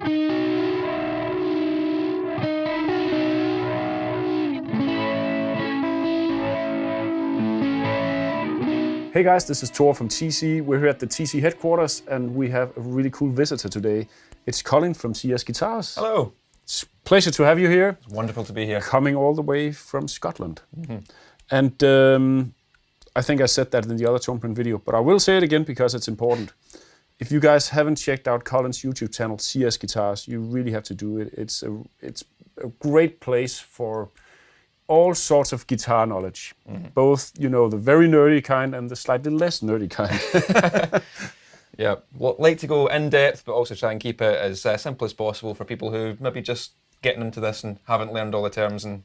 Hey guys, this is Tor from TC. We're here at the TC headquarters and we have a really cool visitor today. It's Colin from CSGuitars. Hello. It's a pleasure to have you here. It's wonderful to be here. Coming all the way from Scotland. Mm-hmm. And I think I said that in the other TonePrint video, but I will say it again because it's important. If you guys haven't checked out Colin's YouTube channel, CSGuitars, you really have to do it. It's a great place for all sorts of guitar knowledge, both, you know, the very nerdy kind and the slightly less nerdy kind. Yeah, well, like to go in depth, but also try and keep it as simple as possible for people who maybe just getting into this and haven't learned all the terms and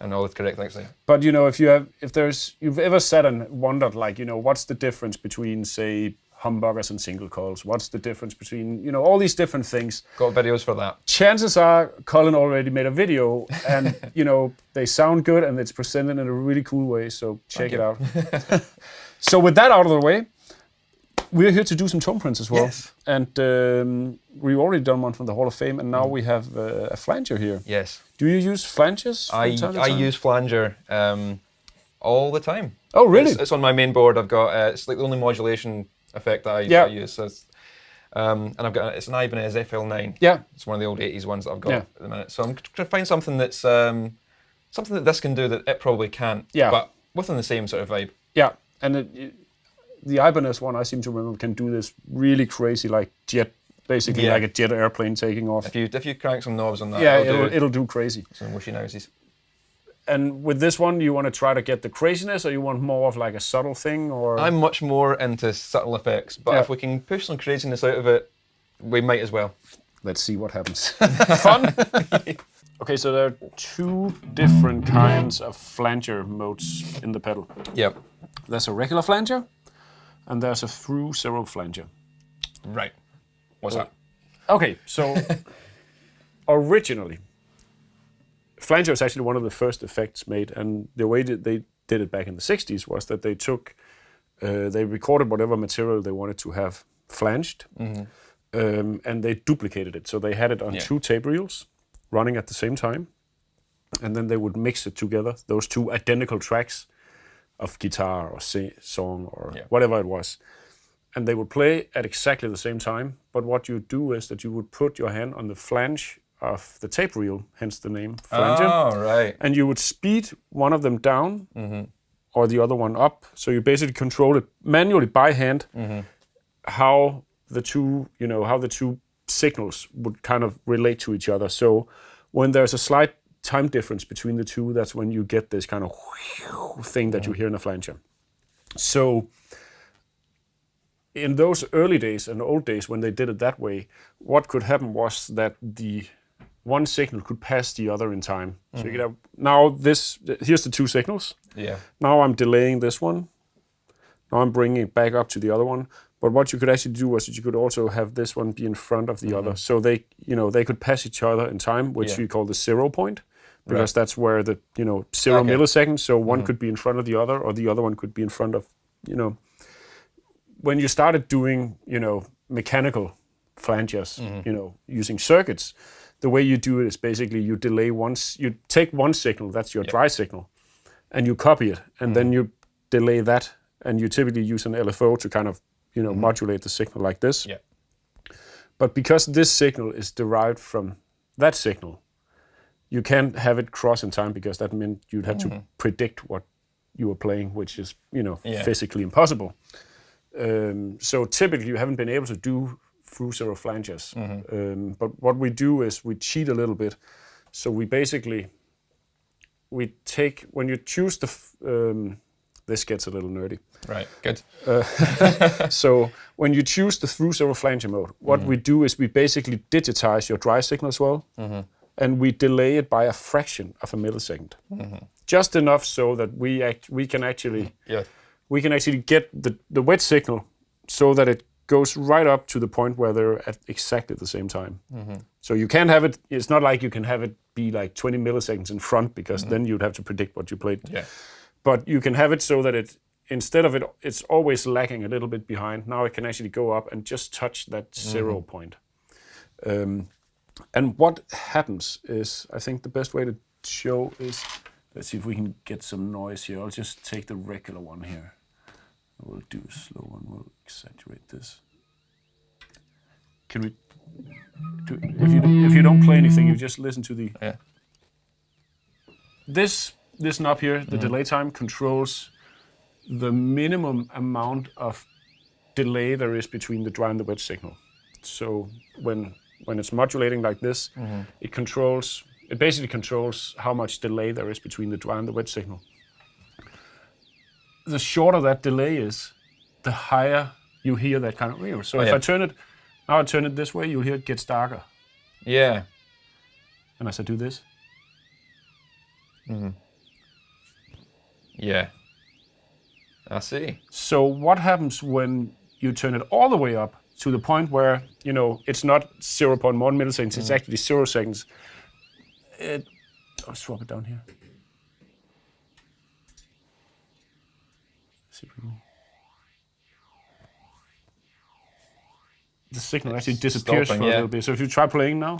all the correct things there. But you know, if you've ever sat and wondered, like, you know, what's the difference between, say, humbuckers and single coils? What's the difference between, you know, all these different things? Got videos for that. Chances are Colin already made a video and, you know, they sound good and it's presented in a really cool way, so check it out. So with that out of the way, we're here to do some TonePrints as well. Yes. And we've already done one from the Hall of Fame and now we have a flanger here. Yes. Do you use flangers? I use Flanger all the time. Oh, really? It's on my main board. I've got, it's like the only modulation effect that I use. So it's, and I've got, it's an Ibanez FL9. Yeah. It's one of the old 80s ones that I've got at the minute. So I'm trying to find something that's, something that this can do that it probably can't, but within the same sort of vibe. Yeah, and the Ibanez one, I seem to remember, can do this really crazy, like jet, basically like a jet airplane taking off. If you crank some knobs on that, it'll do crazy. Some wishy nosies. And with this one, you want to try to get the craziness, or you want more of like a subtle thing, or? I'm much more into subtle effects, but if we can push some craziness out of it, we might as well. Let's see what happens. Fun. Okay, so there are two different kinds of flanger modes in the pedal. Yep. There's a regular flanger, and there's a through zero flanger. Right. What's that? Okay, so originally, flanger is actually one of the first effects made, and the way that they did it back in the 60s was that they took, they recorded whatever material they wanted to have flanged, and they duplicated it. So they had it on two tape reels running at the same time, and then they would mix it together, those two identical tracks of guitar or song or whatever it was. And they would play at exactly the same time, but what you do is that you would put your hand on the flange of the tape reel, hence the name flanger. Oh, right. And you would speed one of them down or the other one up. So you basically control it manually by hand how the two, you know, how the two signals would kind of relate to each other. So when there's a slight time difference between the two, that's when you get this kind of thing that you hear in a flanger. So in those early days and old days when they did it that way, what could happen was that the one signal could pass the other in time. So you could have, now here's the two signals. Yeah. Now I'm delaying this one. Now I'm bringing it back up to the other one. But what you could actually do was that you could also have this one be in front of the other. So they, you know, they could pass each other in time, which we call the 0 point, because that's where the, you know, 0 milliseconds. So one could be in front of the other, or the other one could be in front of, you know. When you started doing, you know, mechanical flangers, you know, using circuits, the way you do it is basically you delay once, you take one signal, that's your dry signal, and you copy it, and then you delay that, and you typically use an LFO to kind of, you know, modulate the signal like this. Yeah. But because this signal is derived from that signal, you can't have it cross in time, because that meant you'd have to predict what you were playing, which is, you know, physically impossible. So typically you haven't been able to do through zero flangers. But what we do is we cheat a little bit. So we basically, we take, when you choose the, this gets a little nerdy. Right, good. So when you choose the through zero flanger mode, what we do is we basically digitize your dry signal as well, and we delay it by a fraction of a millisecond. Just enough so that we can actually get the wet signal so that it goes right up to the point where they're at exactly the same time. So you can't have it, it's not like you can have it be like 20 milliseconds in front, because then you'd have to predict what you played. But you can have it so that it, instead of it's always lagging a little bit behind. Now it can actually go up and just touch that 0 point. And what happens is, I think the best way to show is, let's see if we can get some noise here. I'll just take the regular one here. We'll do a slow one. We'll exaggerate this. Can we do, if you don't play anything, you just listen to the this knob here, the delay time, controls the minimum amount of delay there is between the dry and the wet signal. So when it's modulating like this, it basically controls how much delay there is between the dry and the wet signal. The shorter that delay is, the higher you hear that kind of wave. So if I turn it this way, you'll hear it gets darker. Yeah. And as I do this. Yeah. I see. So what happens when you turn it all the way up to the point where, it's not 0.1 milliseconds, it's actually 0 seconds. I'll swap it down here. The signal actually disappears for a little bit. So if you try playing now.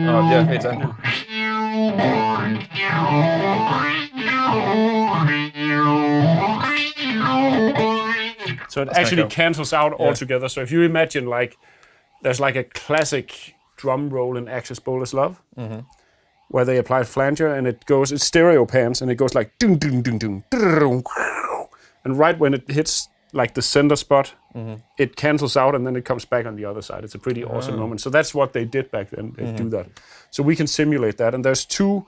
Oh, yeah, fades in. So it actually cancels out altogether. So if you imagine there's a classic drum roll in Access Boldest Love, where they apply flanger and it's stereo pans and it goes like ding ding ding ding, and right when it hits the center spot, it cancels out and then it comes back on the other side. It's a pretty awesome moment. So that's what they did back then. They do that. So we can simulate that, and there's two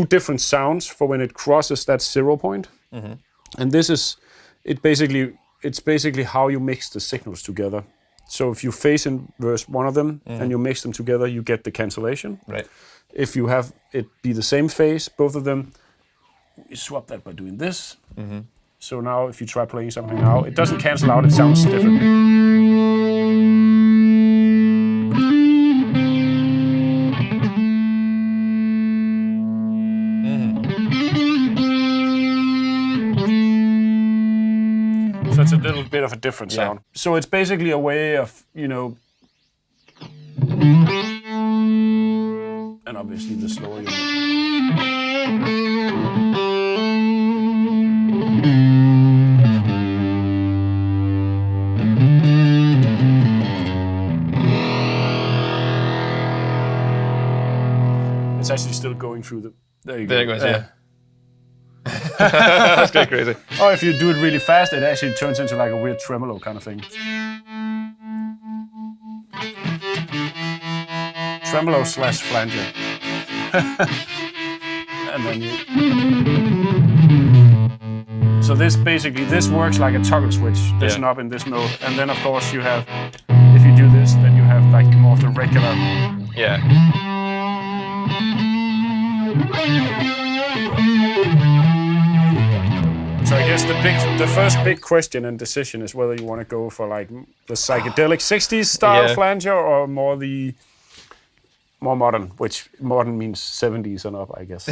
different sounds for when it crosses that 0 point, and it's basically how you mix the signals together. So if you phase inverse one of them and you mix them together, you get the cancellation. Right. If you have it be the same phase, both of them, you swap that by doing this. So now if you try playing something now, it doesn't cancel out, it sounds different. So it's a little bit of a different sound. So it's basically a way of, and obviously the slower you It's actually still going through the... There you go. There it goes, yeah. That's kind of crazy. Or if you do it really fast, it actually turns into a weird tremolo kind of thing. Tremolo / flanger. And then so this works like a toggle switch, this knob in this mode. And then of course you have, if you do this, then you have more of the regular. Yeah. So I guess the first big question and decision is whether you want to go for the psychedelic 60s style flanger or more modern, which modern means 70s and up, I guess.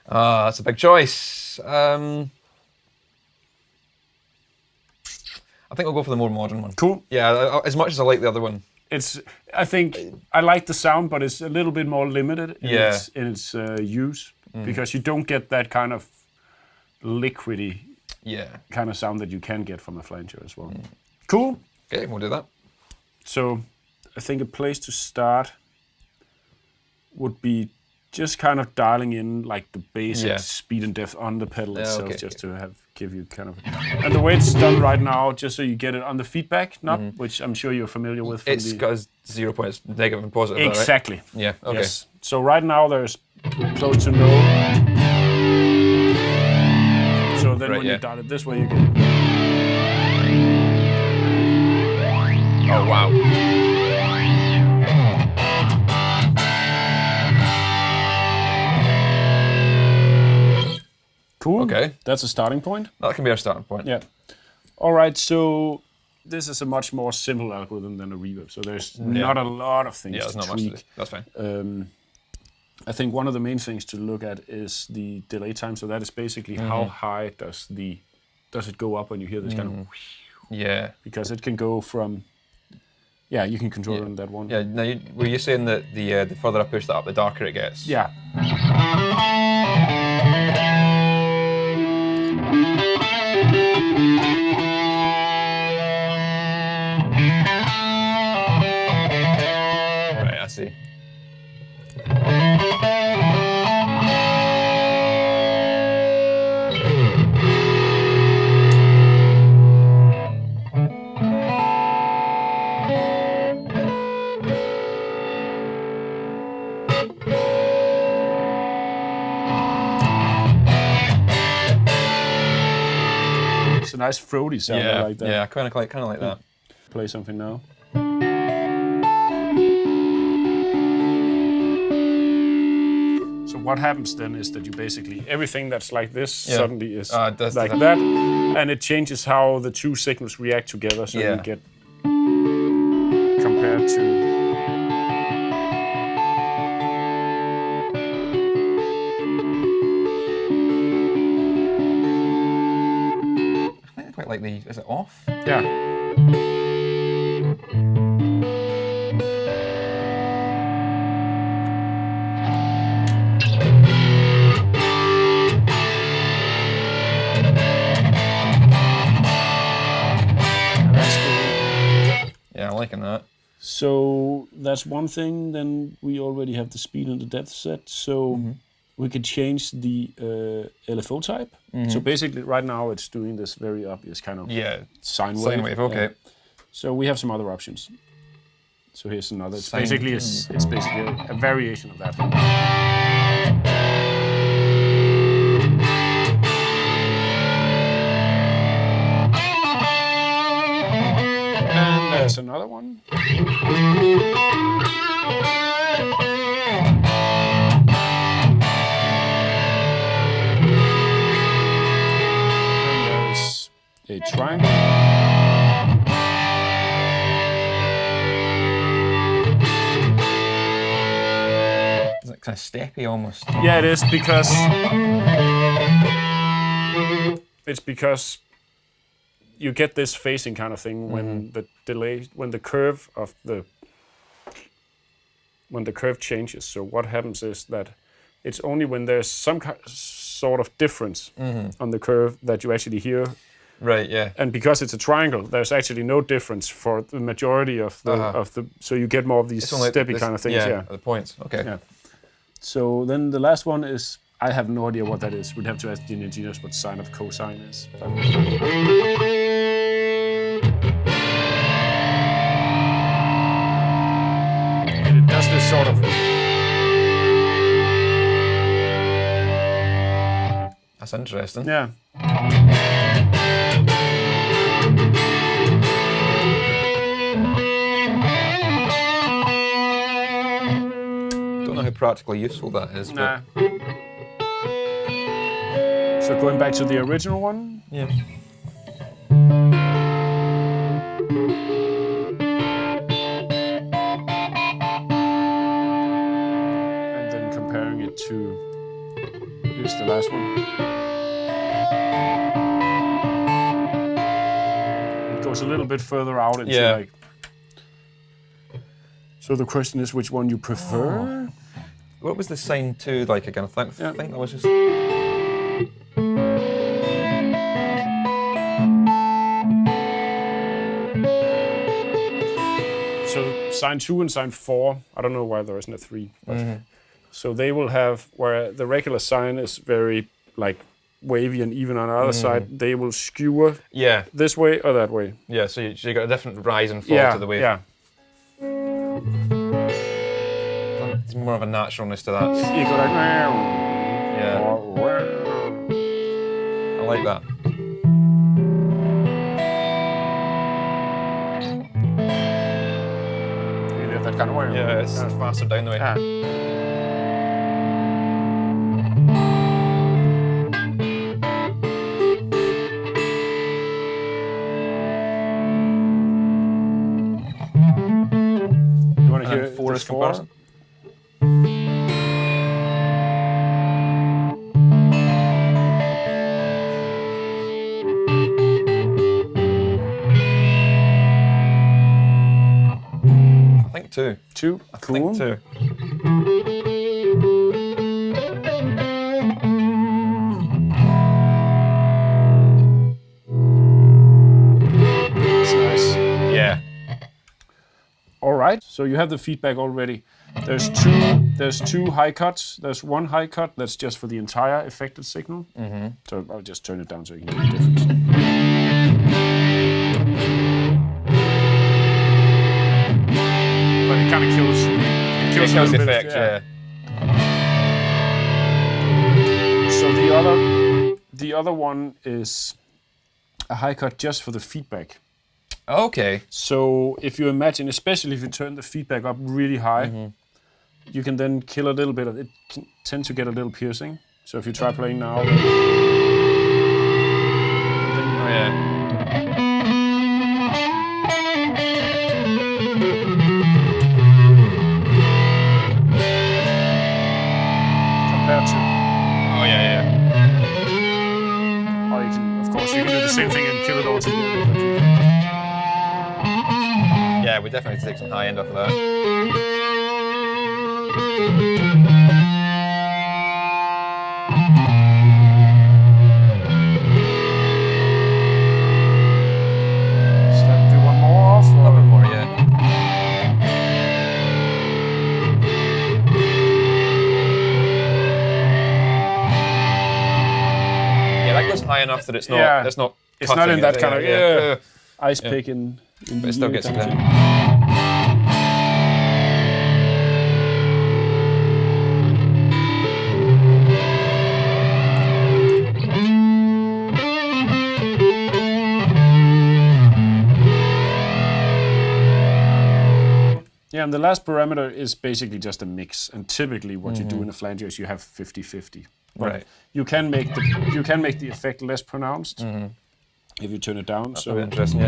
That's a big choice. I think I'll go for the more modern one. Cool. Yeah, as much as I like the other one. I think I like the sound, but it's a little bit more limited in its use, because you don't get that kind of liquidy kind of sound that you can get from a flanger as well. Cool. Okay, we'll do that. So I think a place to start would be just kind of dialing in the basic speed and depth on the pedal itself, to give you kind of... And the way it's done right now, just so you get it on the feedback knob, which I'm sure you're familiar with. It's got 0 points, negative and positive. Exactly. Right? Yeah. Okay. Yes. So right now there's close to no. So then when you dial it this way, you get. Oh wow. Cool. Okay. That's a starting point. That can be our starting point. Yeah. All right. So this is a much more simple algorithm than a reverb. So there's not a lot of things to tweak. Much to do. That's fine. I think one of the main things to look at is the delay time. So that is basically how high does the does it go up when you hear this kind of? Yeah. Because it can go from. Yeah, you can control it on that one. Yeah. Now, were you saying that the further I push that up, the darker it gets? Yeah. Right, I see. It's a nice throaty sound. I like that. Yeah, I kind of like that. Play something now. So what happens then is that you basically everything that's like this suddenly is like that, and it changes how the two signals react together. So you get compared to. Quite like the, is it off? Yeah. That's cool. Yeah, I'm liking that. So that's one thing. Then we already have the speed and the depth set. So we could change the LFO type. So basically, right now it's doing this very obvious kind of sine wave. Sine wave, okay. So we have some other options. So here's another. It's basically a variation of that. And there's another one. A triangle. Is it kind of steppy almost? Yeah, it is because you get this phasing kind of thing when the delay, when the curve changes. So what happens is that it's only when there's some sort of difference on the curve that you actually hear. Right, yeah. And because it's a triangle, there's actually no difference for the majority of the so you get more of these steppy kind of things. Yeah, the points. Okay. Yeah. So then the last one is, I have no idea what that is. We'd have to ask the engineers what sine of cosine is. And it does this sort of. That's interesting. Yeah. Don't know how practically useful that is. Nah. So going back to the original one. Yeah. And then comparing it to, here's the last one. It goes a little bit further out into like. So the question is which one you prefer? What was the sine 2 like again? I think that was just. So sine 2 and sine 4, I don't know why there isn't a 3. But so they will have, where the regular sine is very like wavy and even on the other side, they will skewer this way or that way. Yeah, so you got a different rise and fall to the wave. Yeah. There's more of a naturalness to that. You go like, yeah. I like that. You have that kind of way. Yeah, it's faster down the way. Yeah. You want to hear forest comparison? 2. 2? Cool. I think 2. That's nice. Yeah. All right, so you have the feedback already. There's two high cuts. There's one high cut that's just for the entire affected signal. So I'll just turn it down so you can hear the difference. But it kind of kills the effect, yeah. So the other one is a high cut just for the feedback. Okay. So if you imagine, especially if you turn the feedback up really high, you can then kill a little bit of it. Can tend to get a little piercing. So if you try playing now, then compared to. Oh yeah. Or you can, of course, you can do the same thing and kill it all together. Yeah, we definitely take some high end off of that. Do one more off? A bit more, yeah. Yeah, that goes high enough that it's not. Yeah. It's not. It's not in that kind of ice pick in but it still gets in there. Yeah, and the last parameter is basically just a mix. And typically, what you do in a flanger is you have 50-50. Right. You can make the effect less pronounced if you turn it down. That's so interesting. Yeah.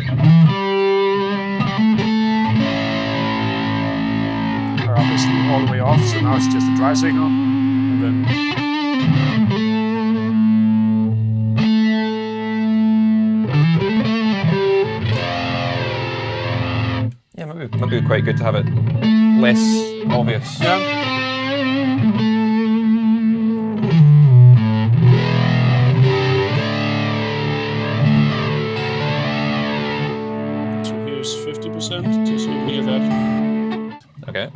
Or obviously all the way off. So now it's just a dry signal, and then. Yeah, maybe it'd be quite good to have it less obvious. Yeah. So here's 50%, just so you can hear that. Okay.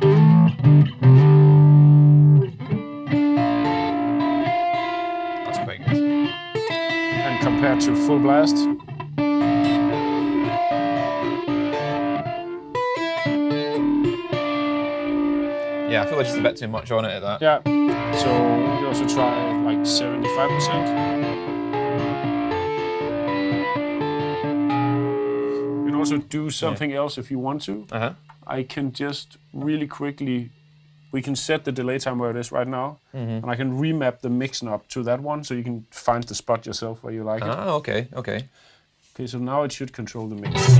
That's quite good. And compared to full blast. Yeah, I feel like just a bit too much on it at that. Yeah. So you also try like 75%. You can also do something else if you want to. I can just really quickly, we can set the delay time where it is right now, and I can remap the mix knob to that one, so you can find the spot yourself where you like it. Ah, okay. Okay, so now it should control the mix.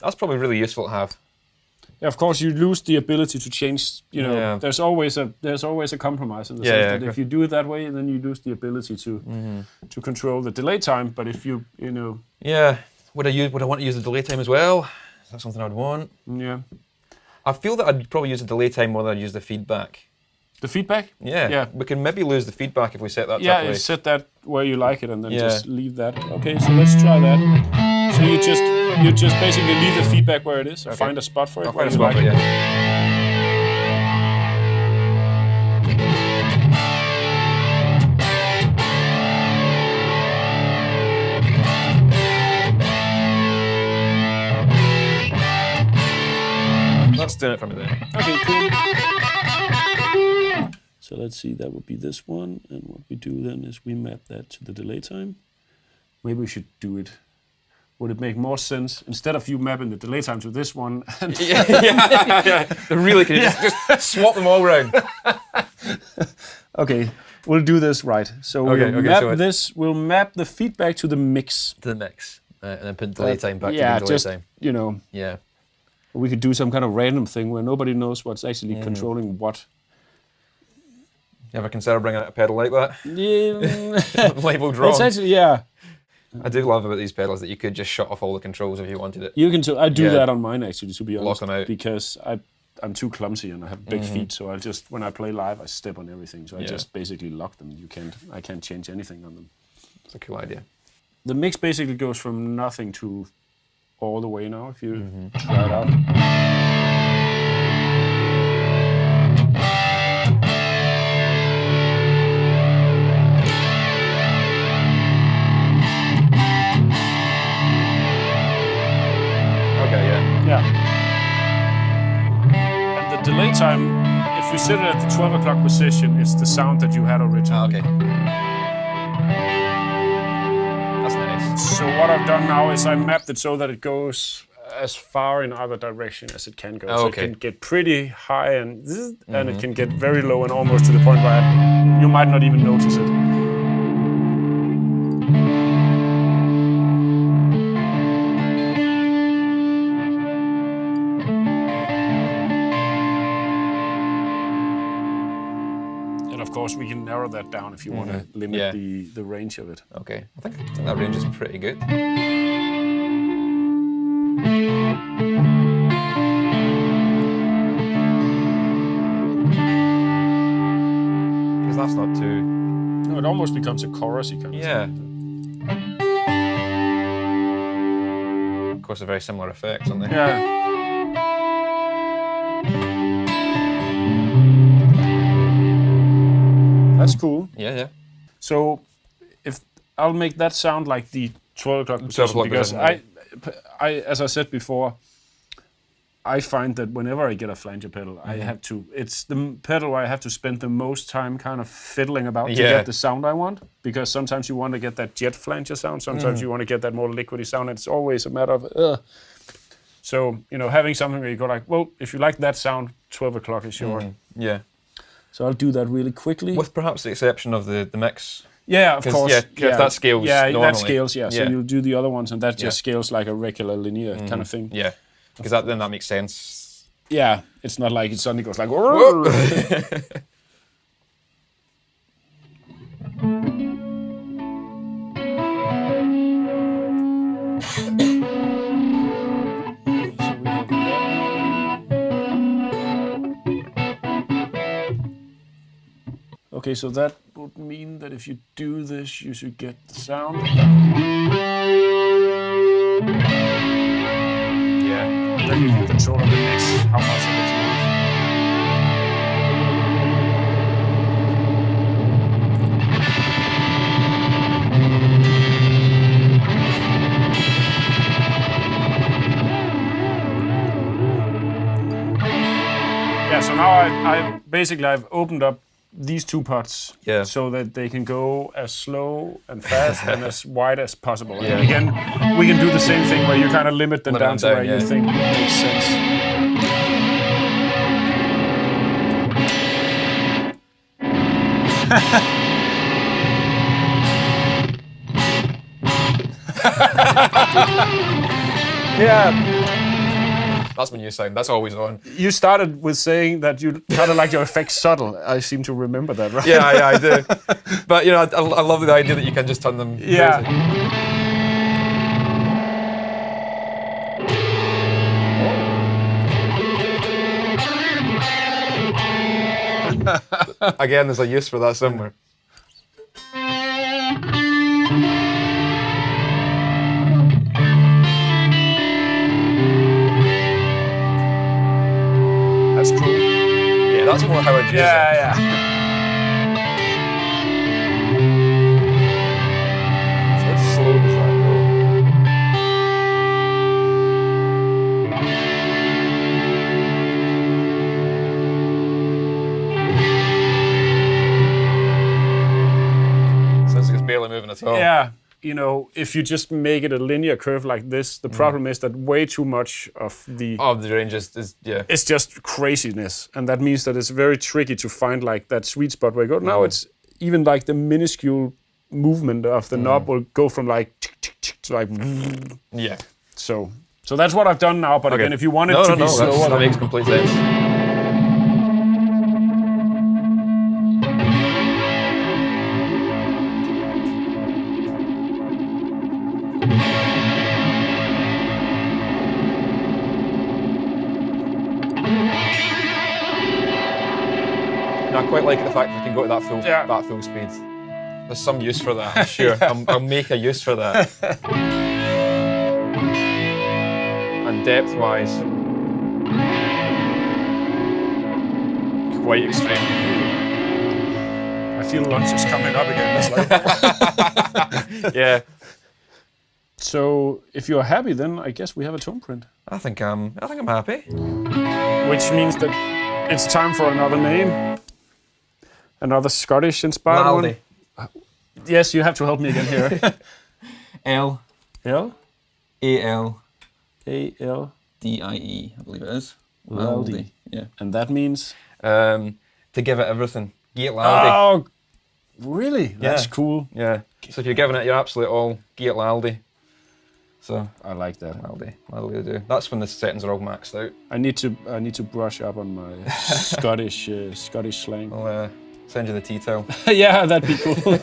That's probably really useful to have. Yeah, of course, you lose the ability to change. You know, there's always a compromise in the sense that if you do it that way, then you lose the ability to control the delay time. But if you know, would I want to use the delay time as well? Is that something I'd want? Yeah, I feel that I'd probably use the delay time more than I'd use the feedback. The feedback? Yeah. We can maybe lose the feedback if we set that. Yeah, set that where you like it, and then just leave that. Okay, so let's try that. So you just basically leave the feedback where it is. Okay. Find a spot for it. I'll find a spot for it. Yeah. That's doing it for me then. Okay, cool. So let's see, that would be this one, and what we do then is we map that to the delay time. Maybe we should do it. Would it make more sense instead of you mapping the delay time to this one? And Really, can you just swap them all around? Okay, we'll do this right. So we'll map the feedback to the mix. To the mix, and then put delay time back to the delay time. You know. Yeah. we could do some kind of random thing where nobody knows what's actually controlling what. You ever consider bringing out a pedal like that? Yeah. Label drawn. It's actually, yeah. I do love about these pedals that you could just shut off all the controls if you wanted it. You can I do that on mine actually, to be honest. Lock them out. Because I'm too clumsy and I have big feet, so I just, when I play live, I step on everything. So I just basically lock them. I can't change anything on them. It's a cool idea. The mix basically goes from nothing to all the way now, if you try it out. Yeah. And the delay time, if you set it at the 12 o'clock position, it's the sound that you had originally. Okay. That's nice. So what I've done now is I mapped it so that it goes as far in either direction as it can go. So it can get pretty high and it can get very low and almost to the point where you might not even notice it. We can narrow that down if you want to limit the range of it. Okay, I think that range is pretty good. Because that's not too... No, it almost becomes a chorusy kind of thing. Of course, they're very similar effects, aren't they? Yeah. That's cool. Yeah. So, if I'll make that sound like the 12 o'clock position, because I, as I said before, I find that whenever I get a flanger pedal, I have to. It's the pedal where I have to spend the most time kind of fiddling about to get the sound I want. Because sometimes you want to get that jet flanger sound, sometimes you want to get that more liquidy sound. And it's always a matter of. So having something where you go like, well, if you like that sound, 12 o'clock is your. Yeah. So I'll do that really quickly. With perhaps the exception of the mix. Yeah, of course. Yeah, if that scales normally. That scales, So you'll do the other ones and that just scales like a regular linear kind of thing. Yeah, because then that makes sense. Yeah, it's not like it suddenly goes like... Okay, so that would mean that if you do this, you should get the sound. Yeah. Then you can control on the mix how much of it you want. Yeah, so now I've opened up these two parts so that they can go as slow and fast and as wide as possible. And again, we can do the same thing where you kind of limit them down to where you think makes sense. Yeah. That's my new sound. That's always on. You started with saying that you kind of like your effects subtle. I seem to remember that, right? Yeah, I do. But I love the idea that you can just turn them. Yeah. Again, there's a use for that somewhere. That's cool. Yeah, that's more how I'd use it. Yeah. So how slow does that go? Sounds like it's barely moving at all. Yeah. If you just make it a linear curve like this, the problem is that way too much of the range is it's just craziness, and that means that it's very tricky to find like that sweet spot where you go. Now it's even like the minuscule movement of the knob will go from like to like yeah. So So that's what I've done now, but again, if you want it to be slower... that makes complete sense. I quite like the fact that you can go to that full speed. There's some use for that, I'm sure. I'll make a use for that. And depth-wise, quite extreme. I feel lunch is coming up again. It's like yeah. So if you're happy, then I guess we have a tone print. I think I'm happy. Which means that it's time for another name. Another Scottish-inspired one. Yes, you have to help me again here. L. L? A-L. A-L? D-I-E, I believe it is. Laldie. Yeah. And that means? To give it everything. Gate Laldie. Oh, really? That's cool. Yeah. So if you're giving it your absolute all, Gate Laldie. So I like that. Laldie to do. That's when the settings are all maxed out. I need to brush up on my Scottish slang. I'll send you the tea towel. Yeah, that'd be cool.